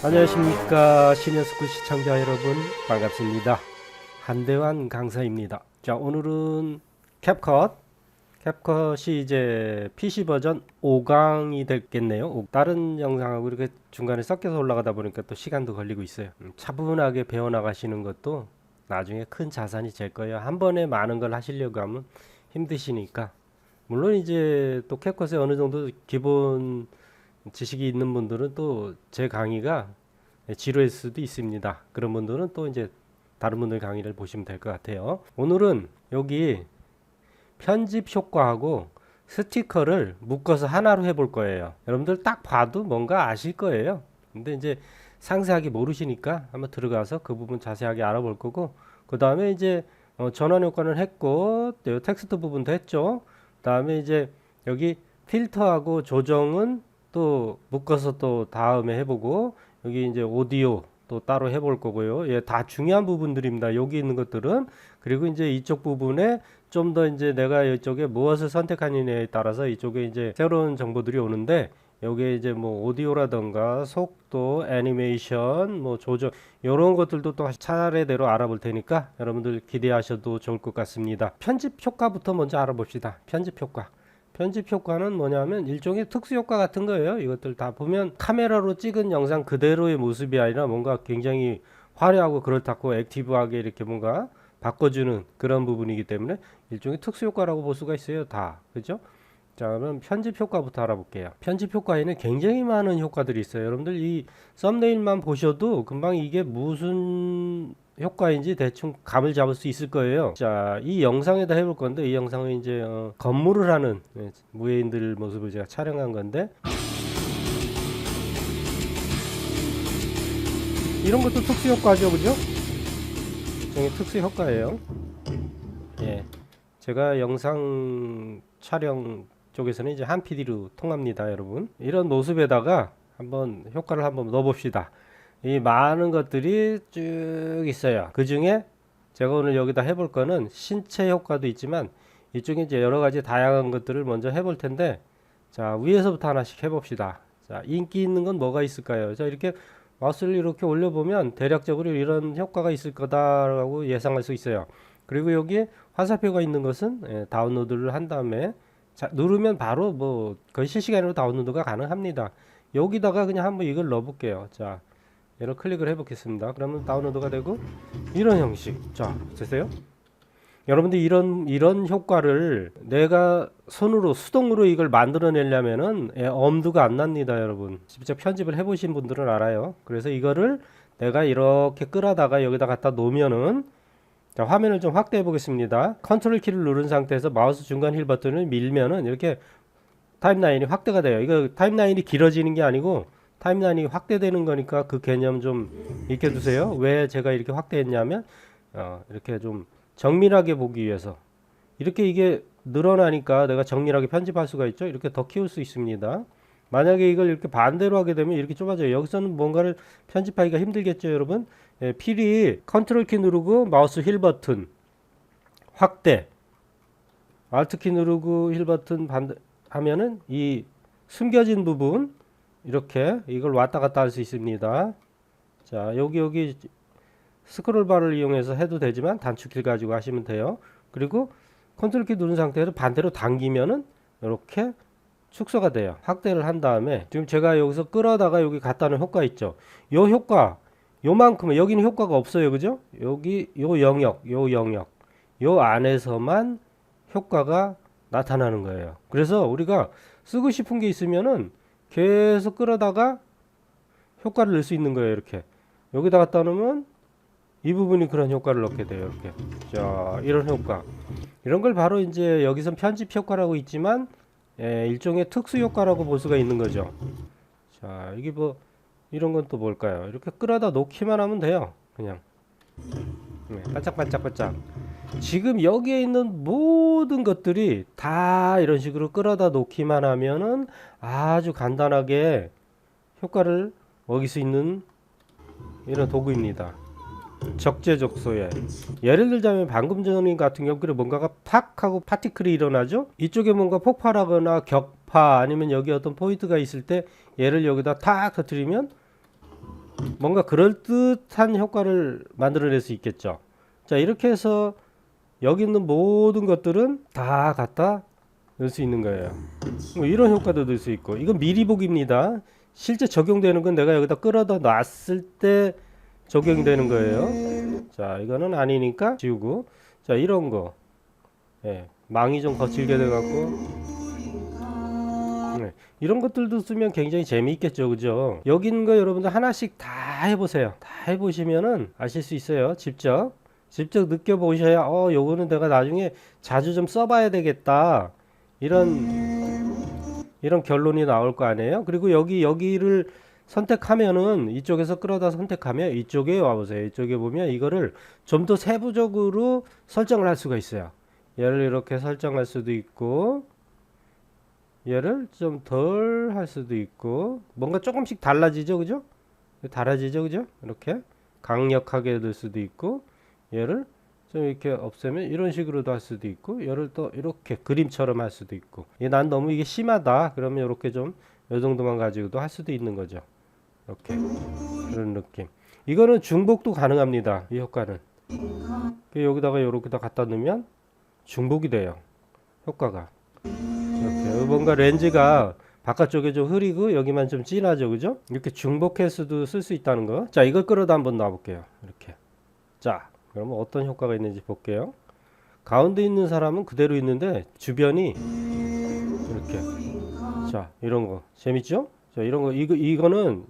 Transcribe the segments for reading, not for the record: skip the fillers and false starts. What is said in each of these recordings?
안녕하십니까 시니어스쿨 시청자 여러분, 반갑습니다. 한대환 강사입니다. 자, 오늘은 캡컷이 이제 PC 버전 5강이 됐겠네요. 다른 영상하고 이렇게 중간에 섞여서 올라가다 보니까 또 시간도 걸리고 있어요. 차분하게 배워나가시는 것도 나중에 큰 자산이 될 거예요. 한 번에 많은 걸 하시려고 하면 힘드시니까. 물론 이제 또 캡컷에 어느 정도 기본 지식이 있는 분들은 또 제 강의가 지루할 수도 있습니다. 그런 분들은 또 이제 다른 분들 강의를 보시면 될 것 같아요. 오늘은 여기 편집 효과하고 스티커를 묶어서 하나로 해볼 거예요. 여러분들 딱 봐도 뭔가 아실 거예요. 근데 이제 상세하게 모르시니까 한번 들어가서 그 부분 자세하게 알아볼 거고, 그 다음에 이제 전원 효과는 했고, 텍스트 부분도 했죠. 그 다음에 이제 여기 필터하고 조정은 또 묶어서 또 다음에 해보고, 여기 이제 오디오 또 따로 해볼 거고요. 예, 다 중요한 부분들입니다. 여기 있는 것들은. 그리고 이제 이쪽 부분에 좀 더 이제 내가 이쪽에 무엇을 선택하느냐에 따라서 이쪽에 이제 새로운 정보들이 오는데, 여기에 이제 뭐 오디오라던가 속도, 애니메이션, 뭐 조정, 이런 것들도 또 차례대로 알아볼 테니까 여러분들 기대하셔도 좋을 것 같습니다. 편집 효과부터 먼저 알아봅시다. 편집 효과. 편집 효과는 뭐냐면 일종의 특수 효과 같은 거예요. 이것들 다 보면 카메라로 찍은 영상 그대로의 모습이 아니라 뭔가 굉장히 화려하고 그렇다고 액티브하게 이렇게 뭔가 바꿔주는 그런 부분이기 때문에 일종의 특수 효과라고 볼 수가 있어요. 다. 그죠? 자, 그러면 편집 효과부터 알아볼게요. 편집 효과에는 굉장히 많은 효과들이 있어요. 여러분들 이 썸네일만 보셔도 금방 이게 무슨 효과인지 대충 감을 잡을 수 있을 거예요. 자, 이 영상에다 해볼 건데, 이 영상은 이제 건물을 하는 무예인들 모습을 제가 촬영한 건데, 이런 것도 특수 효과죠, 그죠? 일종의 특수 효과예요. 예, 제가 영상 촬영 쪽에서는 이제 한 PD로 통합니다, 여러분. 이런 모습에다가 한번 효과를 한번 넣어봅시다. 이 많은 것들이 쭉 있어요. 그 중에 제가 오늘 여기다 해볼 거는 신체 효과도 있지만, 이쪽에 이제 여러 가지 다양한 것들을 먼저 해볼 텐데, 자, 위에서부터 하나씩 해봅시다. 자, 인기 있는 건 뭐가 있을까요? 자, 이렇게 마우스를 이렇게 올려보면 대략적으로 이런 효과가 있을 거다라고 예상할 수 있어요. 그리고 여기에 화살표가 있는 것은 다운로드를 한 다음에, 자, 누르면 바로 뭐 거의 실시간으로 다운로드가 가능합니다. 여기다가 그냥 한번 이걸 넣어볼게요. 자, 얘를 클릭을 해보겠습니다. 그러면 다운로드가 되고 이런 형식. 자, 됐어요? 여러분들 이런 효과를 내가 손으로 수동으로 이걸 만들어내려면은 엄두가 안 납니다, 여러분. 직접 편집을 해보신 분들은 알아요. 그래서 이거를 내가 이렇게 끌어다가 여기다 갖다 놓으면은, 자, 화면을 좀 확대해 보겠습니다. 컨트롤 키를 누른 상태에서 마우스 중간 힐 버튼을 밀면은 이렇게 타임라인이 확대가 돼요. 이거 타임라인이 길어지는 게 아니고 타임라인이 확대되는 거니까 그 개념 좀 익혀두세요. 왜 제가 이렇게 확대했냐면 이렇게 좀 정밀하게 보기 위해서. 이렇게 이게 늘어나니까 내가 정밀하게 편집할 수가 있죠. 이렇게 더 키울 수 있습니다. 만약에 이걸 이렇게 반대로 하게 되면 이렇게 좁아져요. 여기서는 뭔가를 편집하기가 힘들겠죠, 여러분. 예, 필히 컨트롤 키 누르고 마우스 힐 버튼 확대, 알트 키 누르고 힐 버튼 반대 하면은 이 숨겨진 부분 이렇게 이걸 왔다 갔다 할 수 있습니다. 자, 여기 스크롤 바를 이용해서 해도 되지만 단축키 가지고 하시면 돼요. 그리고 컨트롤 키 누른 상태에서 반대로 당기면은 이렇게 축소가 돼요. 확대를 한 다음에 지금 제가 여기서 끌어다가 여기 갖다 놓은 효과 있죠. 요 효과 요만큼은 여기는 효과가 없어요. 그죠? 여기 요 영역 요 안에서만 효과가 나타나는 거예요. 그래서 우리가 쓰고 싶은 게 있으면은 계속 끌어다가 효과를 낼 수 있는 거예요. 이렇게 여기다 갖다 놓으면 이 부분이 그런 효과를 넣게 돼요. 이렇게. 자, 이런 효과. 이런 걸 바로 이제 여기선 편집 효과라고 있지만 일종의 특수 효과라고 볼 수가 있는 거죠. 자, 이게 뭐 이런 건 또 뭘까요? 이렇게 끌어다 놓기만 하면 돼요. 그냥. 반짝반짝반짝. 지금 여기에 있는 모든 것들이 다 이런 식으로 끌어다 놓기만 하면은 아주 간단하게 효과를 먹일 수 있는 이런 도구입니다. 적재적소에. 예를 들자면 방금 전에 같은 경우에 뭔가가 팍 하고 파티클이 일어나죠. 이쪽에 뭔가 폭발하거나 격파 아니면 여기 어떤 포인트가 있을 때 얘를 여기다 탁 터뜨리면 뭔가 그럴듯한 효과를 만들어낼 수 있겠죠. 자, 이렇게 해서 여기 있는 모든 것들은 다 갖다 넣을 수 있는 거예요. 뭐 이런 효과도 넣을 수 있고, 이건 미리 보기입니다. 실제 적용되는 건 내가 여기다 끌어다 놨을 때 적용되는 거예요. 자, 이거는 아니니까 지우고, 자, 이런 거, 예, 망이 좀 거칠게 돼갖고, 네, 이런 것들도 쓰면 굉장히 재미있겠죠, 그죠? 여기 있는 거 여러분들 하나씩 다 해보세요. 다 해보시면은 아실 수 있어요. 직접 느껴보셔야, 요거는 내가 나중에 자주 좀 써봐야 되겠다. 이런 결론이 나올 거 아니에요? 그리고 여기를 선택하면은, 이쪽에서 끌어다 선택하면 이쪽에 와보세요. 이쪽에 보면 이거를 좀 더 세부적으로 설정을 할 수가 있어요. 얘를 이렇게 설정할 수도 있고, 얘를 좀 덜 할 수도 있고, 뭔가 조금씩 달라지죠, 그죠? 달라지죠, 그죠? 이렇게 강력하게 될 수도 있고, 얘를 좀 이렇게 없애면 이런 식으로도 할 수도 있고, 얘를 또 이렇게 그림처럼 할 수도 있고, 난 너무 이게 심하다 그러면 이렇게 좀 요 정도만 가지고도 할 수도 있는 거죠. 이렇게 그런 느낌. 이거는 중복도 가능합니다. 이 효과는 여기다가 이렇게 다 갖다 넣으면 중복이 돼요. 효과가 이렇게 뭔가 렌즈가 바깥쪽에 좀 흐리고 여기만 좀 진하죠, 그죠? 이렇게 중복해서도 쓸 수 있다는 거. 자, 이걸 끌어다 한번 놔볼게요. 이렇게. 자, 그러면 어떤 효과가 있는지 볼게요. 가운데 있는 사람은 그대로 있는데 주변이 이렇게, 자, 이런 거 재밌죠? 자, 이런 거 이거는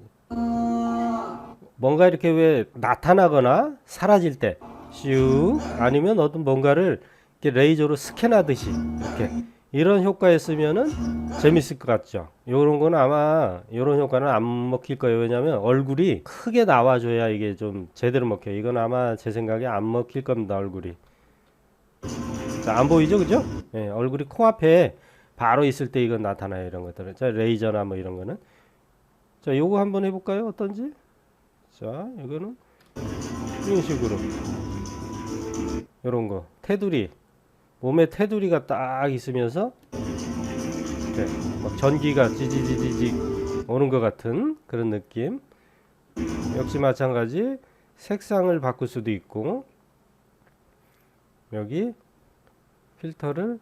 뭔가 이렇게 왜 나타나거나 사라질 때 슉, 아니면 어떤 뭔가를 이렇게 레이저로 스캔하듯이 이렇게 이런 효과에 쓰면은 재밌을 것 같죠. 요런 거는 아마 요런 효과는 안 먹힐 거예요. 왜냐면 얼굴이 크게 나와줘야 이게 좀 제대로 먹혀요. 이건 아마 제 생각에 안 먹힐 겁니다. 얼굴이. 자, 안 보이죠, 그죠? 예, 얼굴이 코앞에 바로 있을 때 이건 나타나요. 이런 것들은. 자, 레이저나 뭐 이런 거는. 자, 요거 한번 해볼까요? 어떤지? 자, 이거는 이런 식으로 요런 거 테두리, 몸에 테두리가 딱 있으면서 이렇게 막 전기가 지지지지직 오는 것 같은 그런 느낌. 역시 마찬가지 색상을 바꿀 수도 있고, 여기 필터를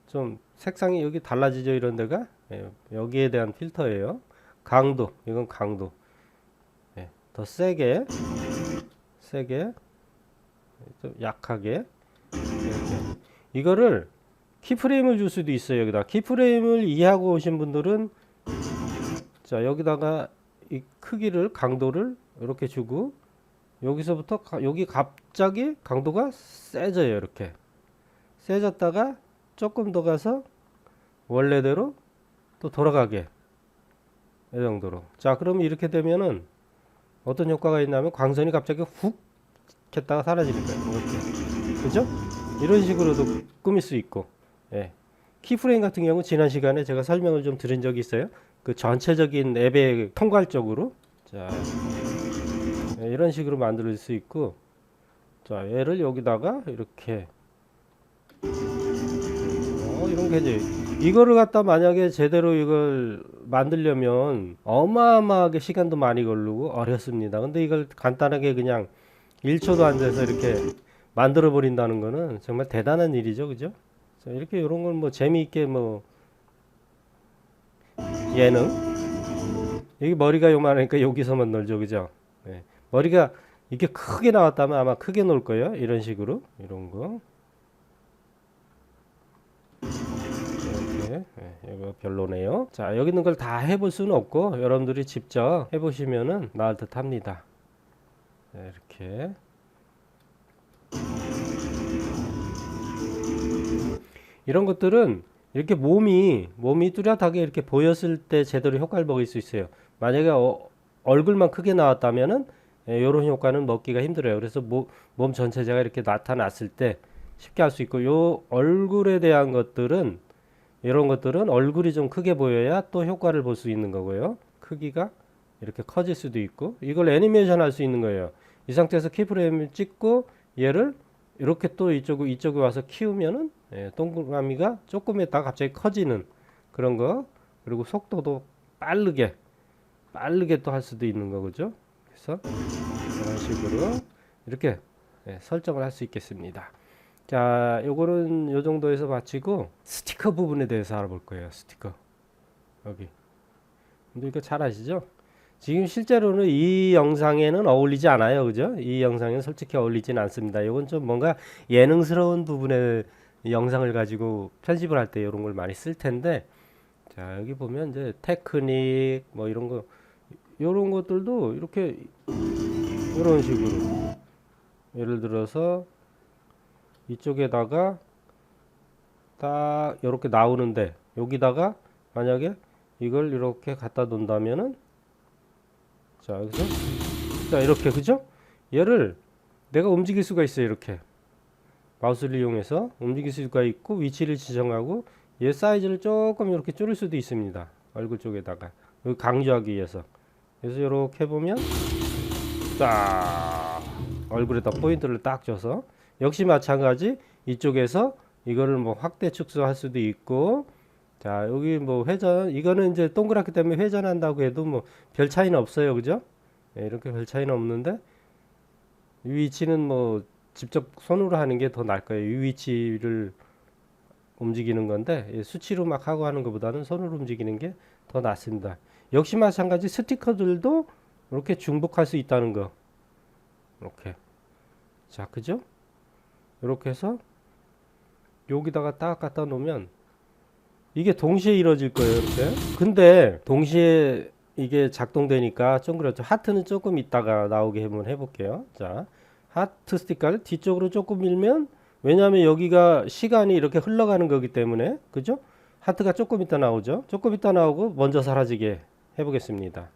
좀 색상이 여기 달라지죠, 이런 데가. 예, 여기에 대한 필터예요. 강도, 이건 강도. 예, 더 세게, 좀 약하게 이렇게. 이거를 키프레임을 줄 수도 있어요. 여기다 키프레임을 이해하고 오신 분들은, 자, 여기다가 이 크기를, 강도를 이렇게 주고, 여기서부터 여기 갑자기 강도가 세져요. 이렇게 세졌다가 조금 더 가서 원래대로 또 돌아가게, 이 정도로. 자, 그러면 이렇게 되면은 어떤 효과가 있냐면 광선이 갑자기 훅 했다가 사라지는 거예요. 이렇게. 그죠? 이런 식으로도 꾸밀 수 있고. 예. 키프레임 같은 경우 지난 시간에 제가 설명을 좀 드린 적이 있어요. 그 전체적인 앱의 통괄적으로. 자, 예, 이런 식으로 만들 수 있고. 자, 얘를 여기다가 이렇게 이런 게 이제 이거를 갖다 만약에 제대로 이걸 만들려면 어마어마하게 시간도 많이 걸리고 어렵습니다. 근데 이걸 간단하게 그냥 1초도 안 돼서 이렇게 만들어 버린다는 거는 정말 대단한 일이죠, 그죠? 자, 이렇게 이런 걸 뭐 재미있게 뭐 예능, 여기 머리가 요만하니까 여기서만 놀죠, 그죠? 네. 머리가 이렇게 크게 나왔다면 아마 크게 놀 거예요. 이런 식으로 이런 거. 이렇게. 이거 별로네요. 자, 여기 있는 걸 다 해볼 수는 없고 여러분들이 직접 해보시면은 나을 듯 합니다. 네, 이렇게. 이런 것들은 이렇게 몸이 뚜렷하게 이렇게 보였을 때 제대로 효과를 먹일 수 있어요. 만약에 얼굴만 크게 나왔다면은 이런 효과는 먹기가 힘들어요. 그래서 몸 전체가 이렇게 나타났을 때 쉽게 할 수 있고, 요 얼굴에 대한 것들은, 이런 것들은 얼굴이 좀 크게 보여야 또 효과를 볼 수 있는 거고요. 크기가 이렇게 커질 수도 있고, 이걸 애니메이션 할 수 있는 거예요. 이 상태에서 키프레임을 찍고 얘를 이렇게 또 이쪽에 와서 키우면은 동그라미가 조금 있다가 갑자기 커지는 그런 거. 그리고 속도도 빠르게 또 할 수도 있는 거, 그죠? 해서 이런 식으로 이렇게 설정을 할 수 있겠습니다. 자, 요거는 요 정도에서 마치고 스티커 부분에 대해서 알아볼 거예요. 스티커 여기 이거 잘 아시죠? 지금 실제로는 이 영상에는 어울리지 않아요, 그죠? 이 영상에는 솔직히 어울리지는 않습니다. 이건 좀 뭔가 예능스러운 부분의 영상을 가지고 편집을 할 때 이런 걸 많이 쓸 텐데, 자 여기 보면 이제 테크닉 뭐 이런 거, 이런 것들도 이렇게 이런 식으로 예를 들어서 이쪽에다가 딱 이렇게 나오는데 여기다가 만약에 이걸 이렇게 갖다 놓는다면은 자 여기서 자 이렇게 그죠? 얘를 내가 움직일 수가 있어요. 이렇게 마우스를 이용해서 움직일 수가 있고 위치를 지정하고 얘 사이즈를 조금 이렇게 줄일 수도 있습니다. 얼굴 쪽에다가 여기 강조하기 위해서. 그래서 이렇게 보면 딱 얼굴에다 포인트를 딱 줘서 역시 마찬가지 이쪽에서 이거를 뭐 확대 축소할 수도 있고, 자 여기 뭐 회전, 이거는 이제 동그랗기 때문에 회전한다고 해도 뭐 별 차이는 없어요, 그죠? 네, 이렇게 별 차이는 없는데 이 위치는 뭐 직접 손으로 하는 게 더 나을 거예요. 이 위치를 움직이는 건데 수치로 막 하고 하는 것보다는 손으로 움직이는 게 더 낫습니다. 역시 마찬가지 스티커들도 이렇게 중복할 수 있다는 거. 이렇게 자 그죠? 이렇게 해서 여기다가 딱 갖다 놓으면 이게 동시에 이루어질 거예요. 이렇게. 근데 동시에 이게 작동되니까 좀 그렇죠. 하트는 조금 있다가 나오게 한번 해볼게요. 자, 하트 스티커를 뒤쪽으로 조금 밀면, 왜냐하면 여기가 시간이 이렇게 흘러가는 거기 때문에, 그죠? 하트가 조금 있다 나오죠. 조금 있다 나오고 먼저 사라지게 해보겠습니다.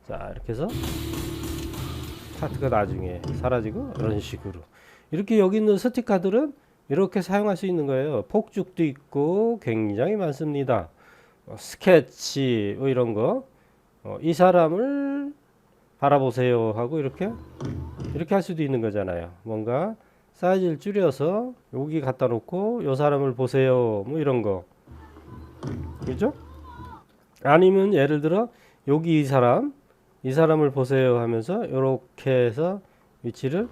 자, 이렇게 해서 하트가 나중에 사라지고 이런 식으로. 이렇게 여기 있는 스티커들은 이렇게 사용할 수 있는 거예요. 폭죽도 있고 굉장히 많습니다. 스케치 뭐 이런 거, 이 사람을 바라보세요 하고 이렇게 할 수도 있는 거잖아요. 뭔가 사이즈를 줄여서 여기 갖다 놓고 이 사람을 보세요 뭐 이런 거, 그죠? 아니면 예를 들어 여기 이 사람을 보세요 하면서 이렇게 해서 위치를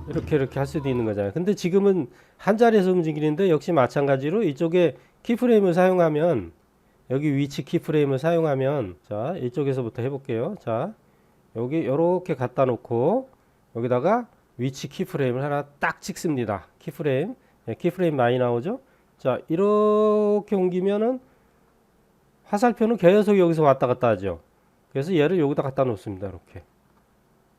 이렇게 할 수도 있는 거잖아요. 근데 지금은 한 자리에서 움직이는데 역시 마찬가지로 이쪽에 키프레임을 사용하면, 여기 위치 키프레임을 사용하면, 자 이쪽에서부터 해볼게요. 자 여기 이렇게 갖다 놓고 여기다가 위치 키프레임을 하나 딱 찍습니다. 키프레임, 키프레임 많이 나오죠. 자 이렇게 옮기면은 화살표는 계속 여기서 왔다 갔다 하죠. 그래서 얘를 여기다 갖다 놓습니다. 이렇게.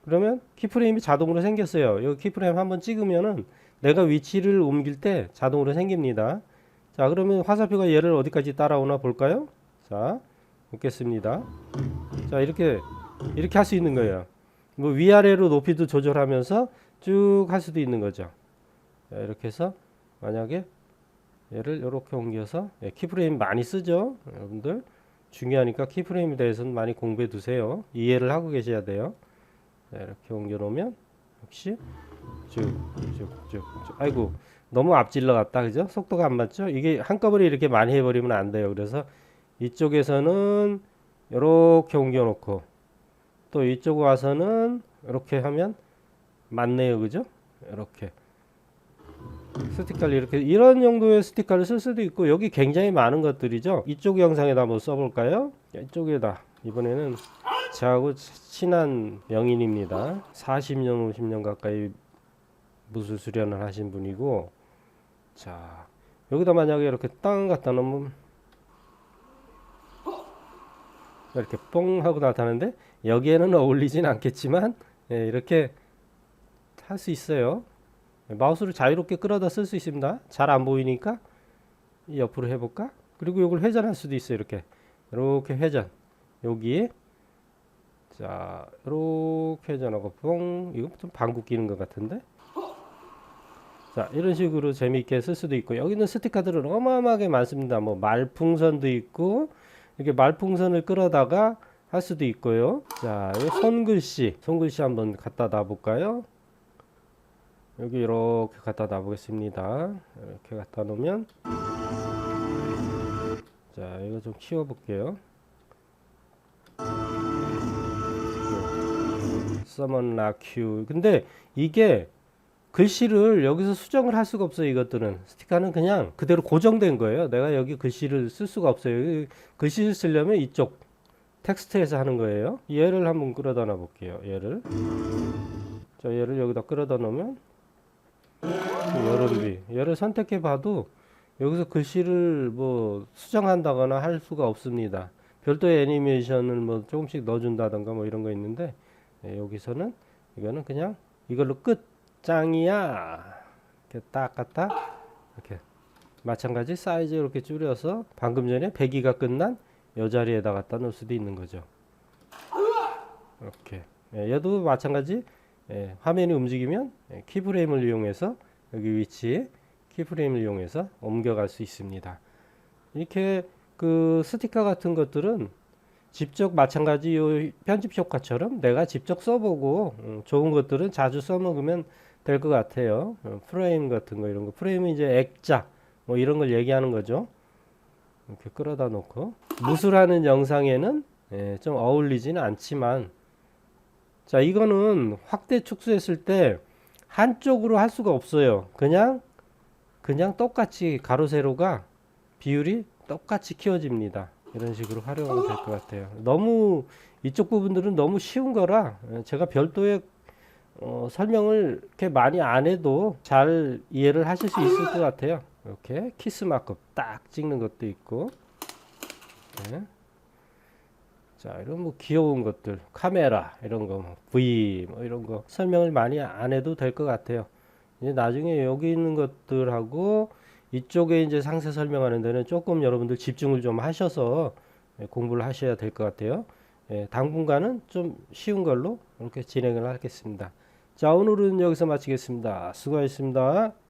그러면 키프레임이 자동으로 생겼어요. 여기 키프레임 한번 찍으면은 내가 위치를 옮길 때 자동으로 생깁니다. 자 그러면 화살표가 얘를 어디까지 따라오나 볼까요? 자 놓겠습니다. 자 이렇게 할 수 있는 거예요. 뭐 위아래로 높이도 조절하면서 쭉 할 수도 있는 거죠. 자, 이렇게 해서 만약에 얘를 이렇게 옮겨서, 키프레임 많이 쓰죠 여러분들. 중요하니까 키프레임에 대해서는 많이 공부해 두세요. 이해를 하고 계셔야 돼요. 자, 이렇게 옮겨 놓으면 역시 쭉쭉쭉, 아이고 너무 앞질러 갔다, 그죠? 속도가 안 맞죠? 이게 한꺼번에 이렇게 많이 해버리면 안 돼요. 그래서 이쪽에서는 이렇게 옮겨 놓고 또 이쪽 와서는 이렇게 하면 맞네요, 그죠? 이렇게 스티커를 이렇게, 이런 용도의 스티커를 쓸 수도 있고, 여기 굉장히 많은 것들이죠. 이쪽 영상에다 한번 써볼까요? 이쪽에다, 이번에는 저하고 친한 명인입니다. 40년 50년 가까이 무술 수련을 하신 분이고, 자 여기다 만약에 이렇게 땅 갖다 놓으면 이렇게 뽕 하고 나타나는데 여기에는 어울리진 않겠지만, 이렇게 할 수 있어요. 마우스를 자유롭게 끌어다 쓸 수 있습니다. 잘 안 보이니까 옆으로 해볼까? 그리고 이걸 회전할 수도 있어요. 이렇게 회전, 여기 자 이렇게 회전하고 뽕, 이거 좀 방구 끼는 것 같은데. 자 이런 식으로 재미있게 쓸 수도 있고, 여기는 스티커들은 어마어마하게 많습니다. 뭐 말풍선도 있고, 이렇게 말풍선을 끌어다가 할 수도 있고요. 자 손글씨 한번 갖다 놔볼까요? 여기 이렇게 갖다 놔보겠습니다. 이렇게 갖다 놓으면, 자 이거 좀 키워볼게요. summon 라큐. 근데 이게 글씨를 여기서 수정을 할 수가 없어요. 이것들은 스티커는 그냥 그대로 고정된 거예요. 내가 여기 글씨를 쓸 수가 없어요. 글씨를 쓰려면 이쪽 텍스트에서 하는 거예요. 얘를 한번 끌어다 놔 볼게요. 얘를 여기다 끌어다 놓으면 얘를 선택해 봐도 여기서 글씨를 뭐 수정한다거나 할 수가 없습니다. 별도의 애니메이션을 뭐 조금씩 넣어준다던가 뭐 이런 거 있는데, 여기서는 이거는 그냥 이걸로 끝장이야. 이렇게 딱 갖다 이렇게 마찬가지 사이즈 이렇게 줄여서 방금 전에 배기가 끝난 이 자리에다 갖다 놓을 수도 있는 거죠. 이렇게. 얘도 마찬가지. 화면이 움직이면 키프레임을 이용해서 여기 위치에 키프레임을 이용해서 옮겨갈 수 있습니다. 이렇게 그 스티커 같은 것들은 직접 마찬가지 요 편집 효과처럼 내가 직접 써보고 좋은 것들은 자주 써먹으면 될 것 같아요. 프레임 같은 거 이런 거 프레임은 이제 액자 뭐 이런 걸 얘기하는 거죠. 이렇게 끌어다 놓고 무술하는 영상에는 좀 어울리지는 않지만, 자 이거는 확대 축소했을 때 한쪽으로 할 수가 없어요. 그냥 똑같이 가로 세로가 비율이 똑같이 키워집니다. 이런 식으로 활용하면 될 것 같아요. 너무 이쪽 부분들은 너무 쉬운 거라 제가 별도의 설명을 이렇게 많이 안 해도 잘 이해를 하실 수 있을 것 같아요. 이렇게 키스 마크 딱 찍는 것도 있고, 네. 자 이런 뭐 귀여운 것들 카메라 이런 거 V 뭐 이런 거 설명을 많이 안 해도 될 것 같아요. 이제 나중에 여기 있는 것들하고 이쪽에 이제 상세 설명하는 데는 조금 여러분들 집중을 좀 하셔서 공부를 하셔야 될 것 같아요. 당분간은 좀 쉬운 걸로 이렇게 진행을 하겠습니다. 자 오늘은 여기서 마치겠습니다. 수고하셨습니다.